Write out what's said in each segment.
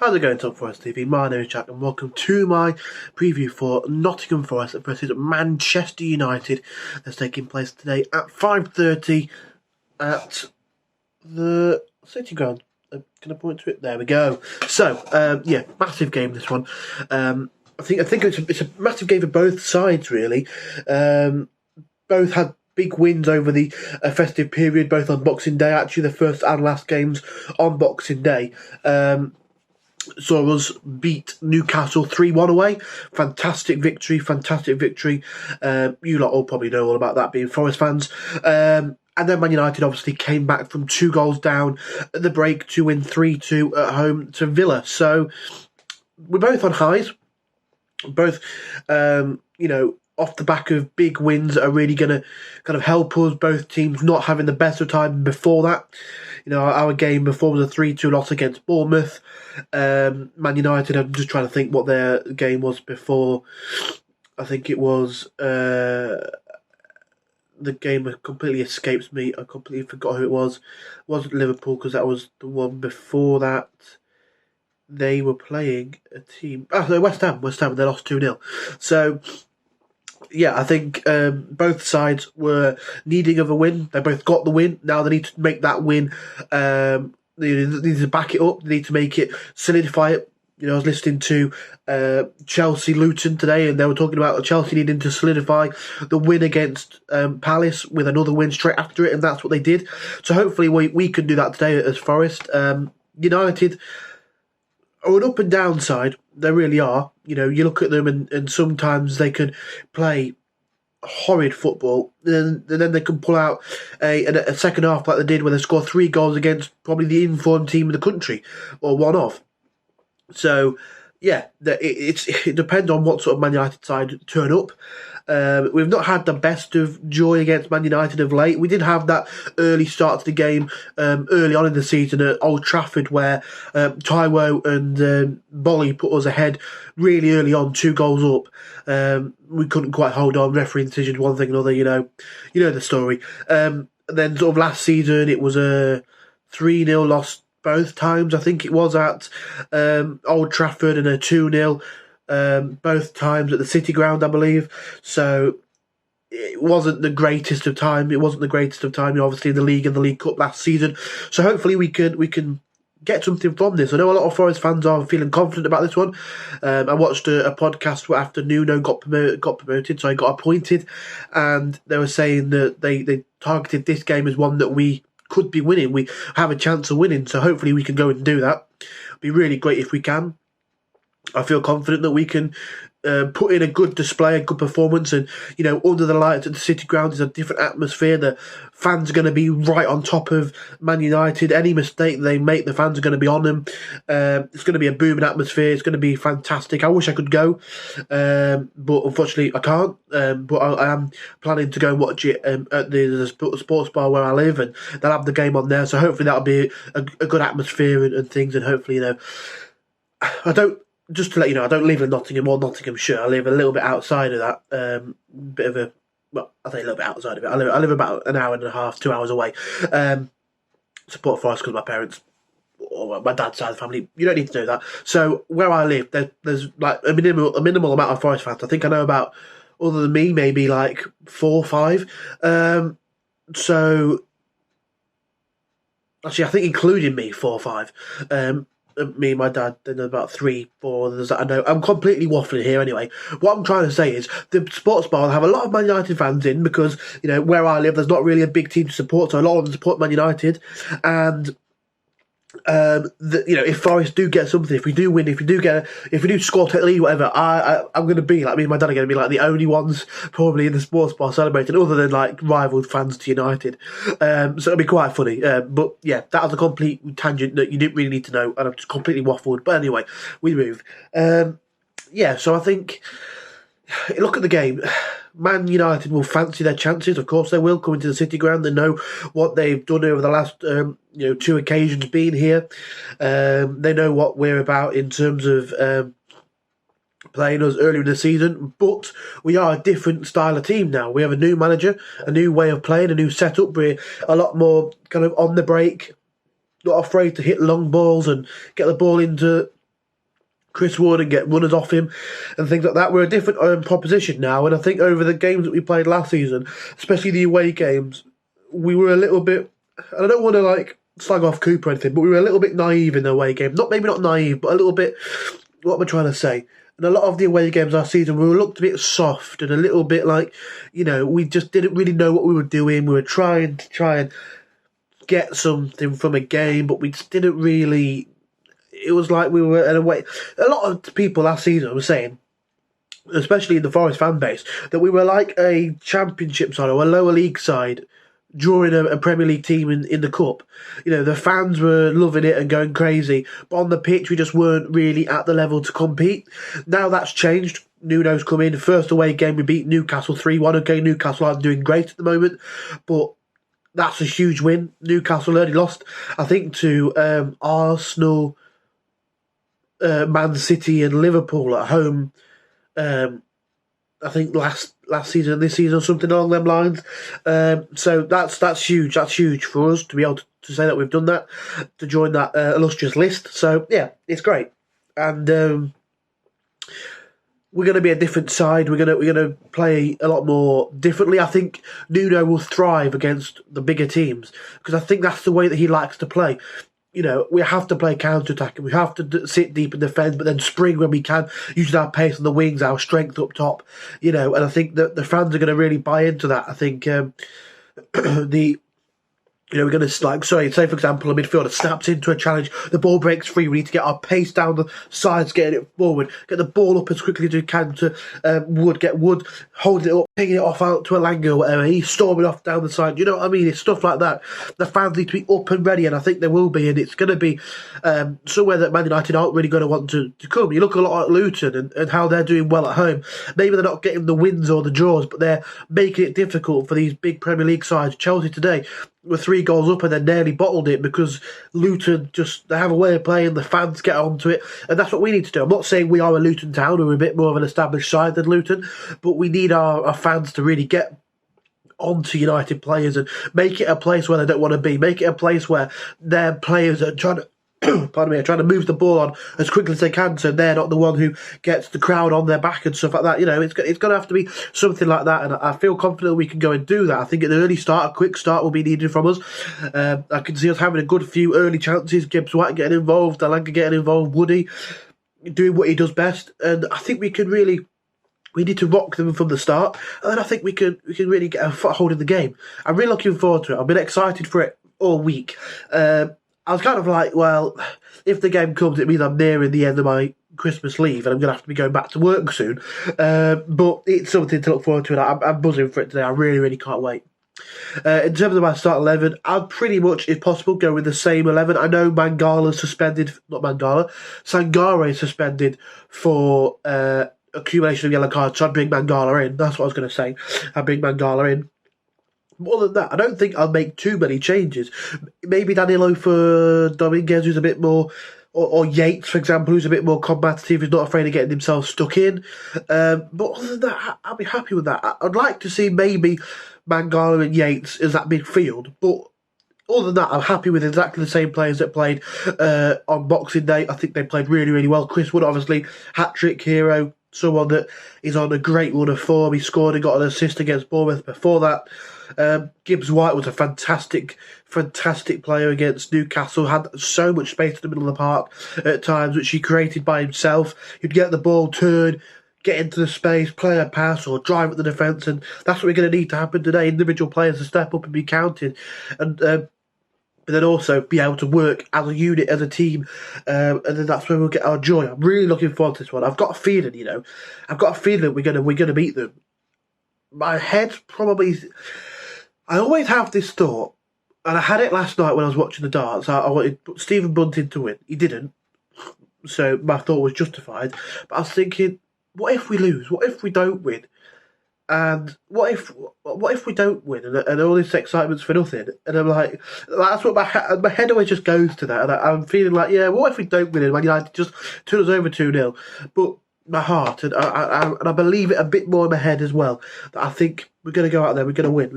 How's it going, Top Forest TV? My name is Jack and welcome to my preview for Nottingham Forest versus Manchester United. That's taking place today at 5:30 at the City Ground. Can I point to it? There we go. So, massive game this one. I think it's a massive game for both sides, really. Both had big wins over the festive period, both on Boxing Day. Actually, the first and last games on Boxing Day. Saw us beat Newcastle 3-1 away. Fantastic victory. You lot all probably know all about that, being Forest fans. And then Man United obviously came back from 2 goals down at the break to win 3-2 at home to Villa. So we're both on highs. Both, off the back of big wins that are really going to kind of help us. Both teams not having the best of time before that. Our game before was a 3-2 loss against Bournemouth. Man United, I'm just trying to think what their game was before. I think it was... the game completely escapes me. I completely forgot who it was. It wasn't Liverpool, because that was the one before that. They were playing a team... West Ham. They lost 2-0. So... yeah, I think both sides were needing of a win. They both got the win. Now they need to make that win. They need to back it up. They need to make it, solidify it. I was listening to Chelsea Luton today, and they were talking about Chelsea needing to solidify the win against Palace with another win straight after it, and that's what they did. So hopefully we can do that today as Forest. United are an up and down side. They really are. You look at them and sometimes they can play horrid football, and then they can pull out a second half like they did, where they score 3 goals against probably the informed team in the country, or one of. So, yeah, it depends on what sort of Man United side turn up. We've not had the best of joy against Man United of late. We did have that early start to the game early on in the season at Old Trafford, where Taiwo and Bolly put us ahead really early on, 2 goals up. We couldn't quite hold on. Referee decisions, one thing or another. You know the story. And then sort of last season, it was a 3-0 loss both times. I think it was at Old Trafford, and a 2-0 both times at the City Ground, I believe. So it wasn't the greatest of time. Obviously, in the league and the League Cup last season. So hopefully we can get something from this. I know a lot of Forest fans are feeling confident about this one. I watched a podcast after Nuno got promoted, so I got appointed, and they were saying that they targeted this game as one that we could be winning. We have a chance of winning, so hopefully we can go and do that. It'd be really great if we can. I feel confident that we can put in a good display, a good performance, and under the lights at the City Ground is a different atmosphere. The fans are going to be right on top of Man United. Any mistake they make, the fans are going to be on them. It's going to be a booming atmosphere. It's going to be fantastic. I wish I could go, but unfortunately I can't. But I am planning to go and watch it at the sports bar where I live, and they'll have the game on there. So hopefully that'll be a good atmosphere and things. And hopefully, just to let you know, I don't live in Nottingham or Nottinghamshire. I live a little bit outside of that. I say a little bit outside of it. I live about an hour and a half, 2 hours away. Support Forest because my parents, or my dad's side of the family, you don't need to know that. So where I live, there's like a minimal amount of Forest fans. I think I know about, other than me, maybe like 4 or 5. So actually, I think including me, 4 or 5. Me and my dad, then about 3, 4 others that I know. I'm completely waffling here anyway. What I'm trying to say is the sports bar will have a lot of Man United fans in, because where I live, there's not really a big team to support, so a lot of them support Man United. And if Forest do get something, if we do win, if we do score, take the lead, whatever, I'm going to be like, me and my dad are going to be like the only ones probably in the sports bar celebrating, other than like rival fans to United. So it'll be quite funny. But yeah, that was a complete tangent that you didn't really need to know, and I've just completely waffled. But anyway, we move. So I think, look at the game. Man United will fancy their chances. Of course they will, coming to the City Ground. They know what they've done over the last 2 occasions being here. They know what we're about in terms of playing us earlier in the season. But we are a different style of team now. We have a new manager, a new way of playing, a new setup. We're a lot more kind of on the break, not afraid to hit long balls and get the ball into Chris Wood and get runners off him and things like that. We're a different proposition now, and I think over the games that we played last season, especially the away games, we were a little bit, and I don't want to like slag off Cooper or anything, but we were a little bit naive in the away game. Maybe not naive, but a little bit, what am I trying to say? And a lot of the away games last season, we looked a bit soft and a little bit like, we just didn't really know what we were doing. We were trying and get something from a game, but we just didn't really. It was like we were in a way. A lot of people last season were saying, especially in the Forest fan base, that we were like a championship side or a lower league side drawing a Premier League team in the cup. The fans were loving it and going crazy, but on the pitch we just weren't really at the level to compete. Now that's changed. Nuno's come in. First away game we beat Newcastle 3-1. Okay, Newcastle aren't doing great at the moment, but that's a huge win. Newcastle only lost, I think, to Arsenal, Man City and Liverpool at home. I think last season, this season, or something along them lines. So that's huge. That's huge for us to be able to say that we've done that, to join that illustrious list. So yeah, it's great, and we're going to be a different side. We're going to play a lot more differently. I think Nuno will thrive against the bigger teams because I think that's the way that he likes to play. We have to play counter-attack and we have to sit deep in defence, but then spring when we can, using our pace on the wings, our strength up top, and I think that the fans are going to really buy into that. I think we're going to, say for example, a midfielder snaps into a challenge, the ball breaks free, we need to get our pace down the sides, getting it forward, get the ball up as quickly as we can to get Wood holding it up, picking it off out to Elanga or whatever, he's storming off down the side, you know what I mean? It's stuff like that. The fans need to be up and ready, and I think they will be, and it's going to be somewhere that Man United aren't really going to want to come. You look a lot at Luton and how they're doing well at home. Maybe they're not getting the wins or the draws, but they're making it difficult for these big Premier League sides. Chelsea today were 3 goals up and then nearly bottled it because Luton they have a way of playing, the fans get onto it, and that's what we need to do. I'm not saying we are a Luton town, we're a bit more of an established side than Luton, but we need our fans to really get onto United players and make it a place where they don't want to be, make it a place where their players are trying to are trying to move the ball on as quickly as they can, so they're not the one who gets the crowd on their back and stuff like that. It's going to have to be something like that, and I feel confident we can go and do that. I think an early start, a quick start will be needed from us. I can see us having a good few early chances, Gibbs White getting involved, Elanga getting involved, Woody doing what he does best, and I think we need to rock them from the start, and then I think we can really get a foothold in the game. I'm really looking forward to it. I've been excited for it all week. I was kind of like, well, if the game comes, it means I'm nearing the end of my Christmas leave and I'm going to have to be going back to work soon. But it's something to look forward to, and I'm buzzing for it today. I really, really can't wait. In terms of my start 11, I'd pretty much, if possible, go with the same 11. I know Sangare is suspended for accumulation of yellow cards, so I'd bring Mangala in. That's what I was going to say. I'd bring Mangala in. More than that, I don't think I'll make too many changes. Maybe Danilo for Dominguez, who's a bit more, or Yates, for example, who's a bit more combative, who's not afraid of getting himself stuck in. But other than that, I'll be happy with that. I'd like to see maybe Mangala and Yates as that midfield, but other than that, I'm happy with exactly the same players that played on Boxing Day. I think they played really, really well. Chris Wood, obviously, hat-trick hero, someone that is on a great run of form. He scored and got an assist against Bournemouth before that. Gibbs White was a fantastic player against Newcastle, had so much space in the middle of the park at times, which he created by himself. He'd get the ball, turn, get into the space, play a pass or drive at the defence, and that's what we're going to need to happen today. Individual players to step up and be counted, and but then also be able to work as a unit, as a team, and then that's where we'll get our joy. I'm really looking forward to this one. I've got a feeling, we're gonna beat them. My head probably. I always have this thought, and I had it last night when I was watching the darts. I wanted Stephen Bunting to win. He didn't, so my thought was justified. But I was thinking, what if we lose? What if we don't win? And what if we don't win? And all this excitement's for nothing? And I'm like, that's what my head always just goes to that. And I'm feeling like, yeah, what if we don't win? And Man United just turn us over 2-0. But my heart, and I believe it a bit more in my head as well, that I think we're going to go out there, we're going to win.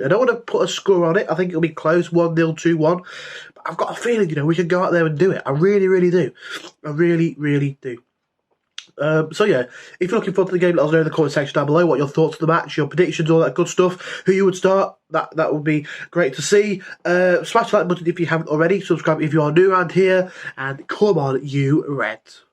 I don't want to put a score on it. I think it'll be close, 1-0, 2-1. But I've got a feeling, we can go out there and do it. I really, really do. I really, really do. So yeah, if you're looking forward to the game, let us know in the comment section down below what your thoughts of the match, your predictions, all that good stuff, who you would start. That would be great to see. Smash the like button if you haven't already, subscribe if you are new around here, and come on, you Reds.